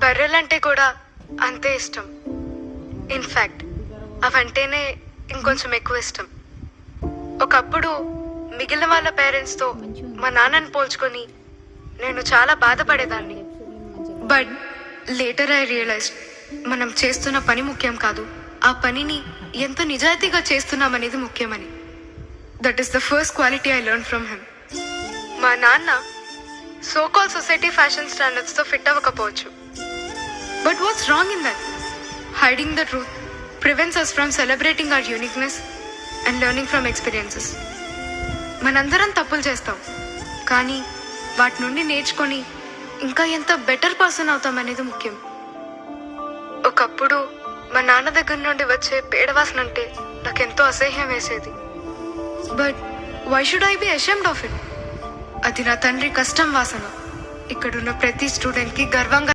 బర్రెలంటే కూడా అంతే ఇష్టం. ఇన్ఫ్యాక్ట్ అవంటేనే ఇంకొంచెం ఎక్కువ ఇష్టం. ఒకప్పుడు మిగిలిన వాళ్ళ పేరెంట్స్తో మా నాన్నని పోల్చుకొని నేను చాలా బాధపడేదాన్ని. బట్ లేటర్ ఐ రియలైజ్డ్ మనం చేస్తున్న పని ముఖ్యం కాదు, ఆ పనిని ఎంత నిజాయితీగా చేస్తున్నామనేది ముఖ్యమని. That is the first quality I learn from him. మా నాన్న సోకాల్ సొసైటీ ఫ్యాషన్ స్టాండర్డ్స్తో ఫిట్ అవ్వకపోవచ్చు. But what's wrong in that? Hiding the truth prevents us from celebrating our uniqueness and learning from experiences. మనందరం తప్పులు చేస్తాం, కానీ వాటి నుండి నేర్చుకొని ఇంకా ఎంత బెటర్ పర్సన్ అవుతామనేది ముఖ్యం. ఒకప్పుడు మా నాన్న దగ్గర నుండి వచ్చే పేడవాసన అంటే నాకెంతో అసహ్యం వేసేది. But why should I be ashamed of it? అది నా తండ్రి కష్టం వాసన. ఇక్కడున్న ప్రతి స్టూడెంట్కి గర్వంగా